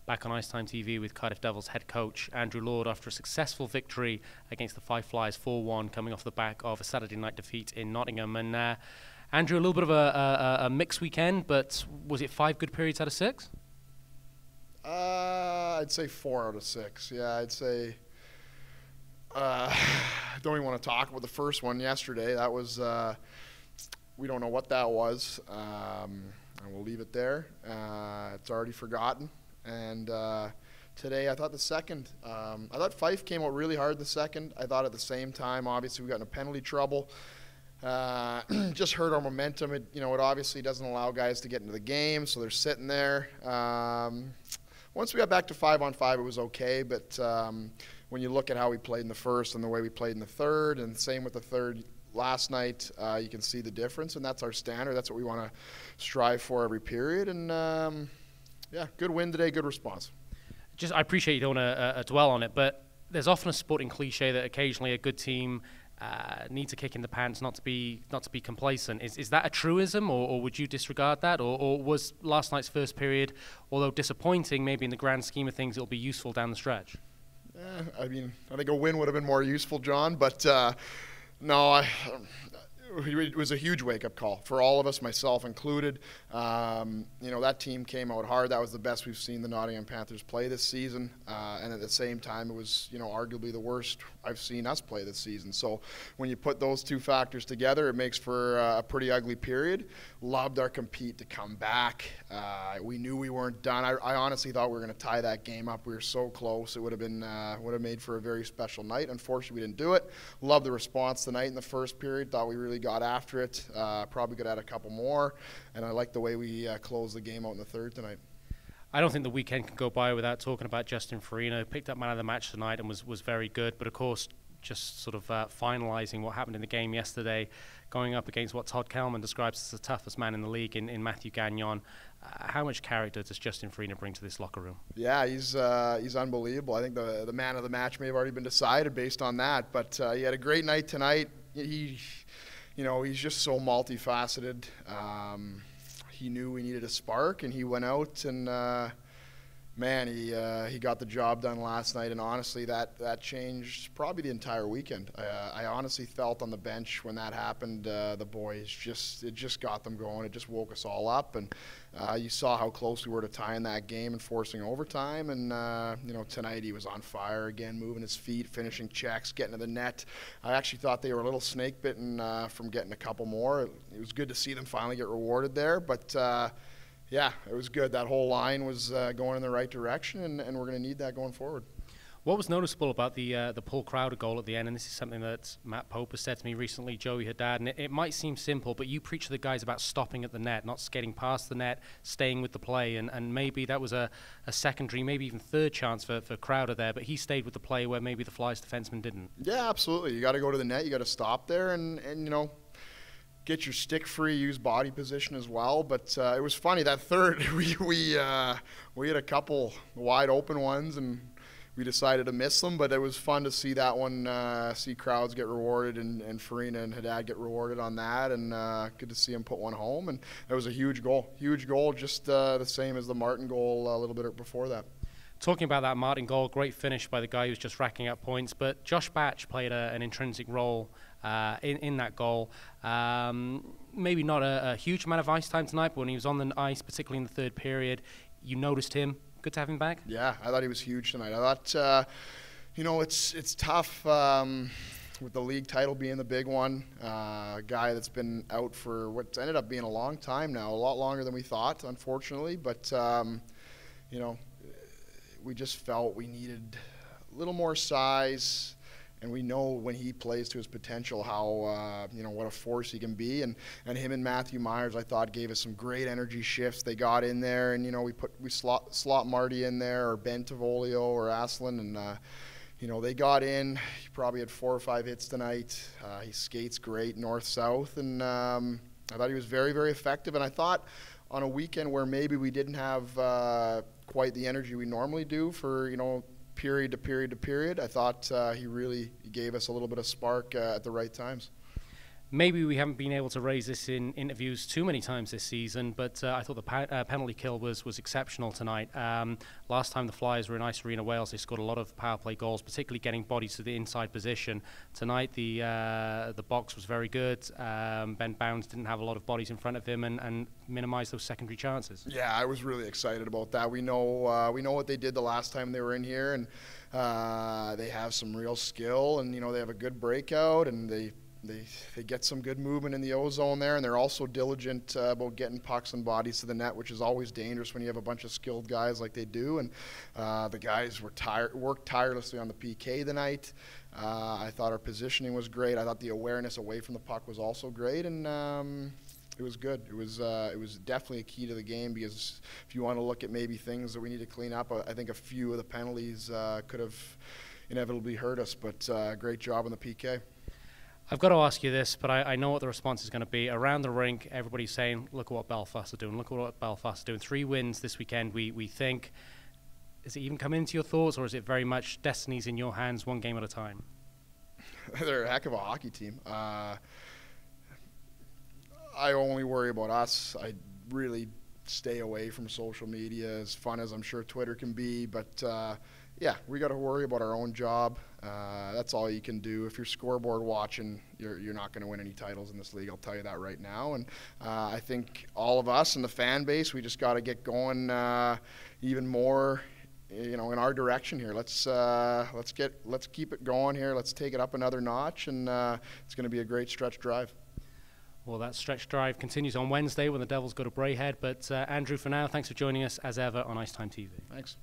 back on IceTime.TV with Cardiff Devils head coach Andrew Lord after a successful victory against the Fife Flyers 4-1, coming off the back of a Saturday night defeat in Nottingham. And Andrew, a little bit of a mixed weekend, but was it 5 good periods out of 6? I'd say 4 out of 6. Yeah, I'd say. I don't even want to talk about the first one yesterday. That was. We don't know what that was. And we'll leave it there. It's already forgotten. And today, I thought the second. I thought Fife came out really hard the second. I thought at the same time, obviously, we got into penalty trouble. Just hurt our momentum. It obviously doesn't allow guys to get into the game, so they're sitting there. Once we got back to 5-on-5, it was okay. But when you look at how we played in the first and the way we played in the third, and same with the third last night, you can see the difference, and that's our standard. That's what we want to strive for every period. And yeah, good win today, good response. I appreciate you don't want to dwell on it, but there's often a sporting cliche that occasionally a good team needs a kick in the pants not to be complacent. Is that a truism, or would you disregard that, or was last night's first period, although disappointing, maybe in the grand scheme of things, it'll be useful down the stretch? I mean, I think a win would have been more useful, John, but no, it was a huge wake-up call for all of us, myself included. That team came out hard. That was the best we've seen the Nottingham Panthers play this season. And at the same time, it was, arguably the worst I've seen us play this season. So when you put those two factors together, it makes for a pretty ugly period. Loved our compete to come back. We knew we weren't done. I honestly thought we were going to tie that game up. We were so close. It would have made for a very special night. Unfortunately, we didn't do it. Loved the response tonight in the first period. Thought we really got after it. Probably could add a couple more. And I like the way we closed the game out in the third tonight. I don't think the weekend can go by without talking about Justin Farina. Picked up man of the match tonight and was very good. But of course, just sort of finalising what happened in the game yesterday, going up against what Todd Kelman describes as the toughest man in the league in Matthew Gagnon. How much character does Justin Farina bring to this locker room? Yeah, he's unbelievable. I think the man of the match may have already been decided based on that. But he had a great night tonight. He's just so multifaceted. He knew we needed a spark, and he went out and, man, he got the job done last night. And honestly, that changed probably the entire weekend. I honestly felt on the bench when that happened, the boys it just got them going. It just woke us all up, and you saw how close we were to tying that game and forcing overtime. And tonight he was on fire again, moving his feet, finishing checks, getting to the net. I actually thought they were a little snake bitten from getting a couple more. It was good to see them finally get rewarded there, but yeah, it was good. That whole line was going in the right direction, and we're going to need that going forward. What was noticeable about the Paul Crowder goal at the end, and this is something that Matt Pope has said to me recently, Joey Haddad, and it might seem simple, but you preach to the guys about stopping at the net, not skating past the net, staying with the play, and maybe that was a secondary, maybe even third chance for Crowder there, but he stayed with the play where maybe the Flyers defenseman didn't. Yeah, absolutely. You got to go to the net, you got to stop there, and get your stick free, use body position as well. But it was funny, that third, we had a couple wide open ones, and we decided to miss them, but it was fun to see that one, see crowds get rewarded, and Farina and Haddad get rewarded on that, and good to see him put one home. And that was a huge goal, just the same as the Martin goal a little bit before that. Talking about that Martin goal, great finish by the guy who's just racking up points, but Josh Batch played an intrinsic role in that goal. Maybe not a huge amount of ice time tonight, but when he was on the ice, particularly in the third period, you noticed him. Good to have him back? Yeah, I thought he was huge tonight. I thought, it's tough with the league title being the big one. A guy that's been out for what's ended up being a long time now, a lot longer than we thought, unfortunately. But, we just felt we needed a little more size. And we know when he plays to his potential how, what a force he can be. And him and Matthew Myers, I thought, gave us some great energy shifts. They got in there, and, we slot Marty in there, or Ben Tavolio, or Aslan, and, they got in. He probably had 4 or 5 hits tonight. He skates great north-south, and I thought he was very, very effective. And I thought on a weekend where maybe we didn't have quite the energy we normally do for, period to period to period, I thought he really gave us a little bit of spark at the right times. Maybe we haven't been able to raise this in interviews too many times this season, but I thought the penalty kill was exceptional tonight. Last time the Flyers were in Ice Arena Wales, they scored a lot of power play goals, particularly getting bodies to the inside position. Tonight, the box was very good. Ben Bounds didn't have a lot of bodies in front of him and minimised those secondary chances. Yeah, I was really excited about that. We know what they did the last time they were in here, and they have some real skill, and they have a good breakout, and they get some good movement in the O-zone there, and they're also diligent about getting pucks and bodies to the net, which is always dangerous when you have a bunch of skilled guys like they do. And the guys worked tirelessly on the PK tonight. I thought our positioning was great. I thought the awareness away from the puck was also great, and it was good. It was definitely a key to the game, because if you want to look at maybe things that we need to clean up, I think a few of the penalties could have inevitably hurt us, but great job on the PK. I've got to ask you this, but I know what the response is going to be. Around the rink, everybody's saying, look at what Belfast are doing, look at what Belfast are doing. 3 wins this weekend, we think. Is it even come into your thoughts, or is it very much destiny's in your hands, one game at a time? They're a heck of a hockey team. I only worry about us. I really stay away from social media, as fun as I'm sure Twitter can be, but yeah, we got to worry about our own job. That's all you can do. If you're scoreboard watching, you're not going to win any titles in this league. I'll tell you that right now. And I think all of us and the fan base, we just got to get going even more, in our direction here. Let's keep it going here. Let's take it up another notch, and it's going to be a great stretch drive. Well, that stretch drive continues on Wednesday when the Devils go to Braehead. But Andrew, for now, thanks for joining us as ever on IceTime.TV. Thanks.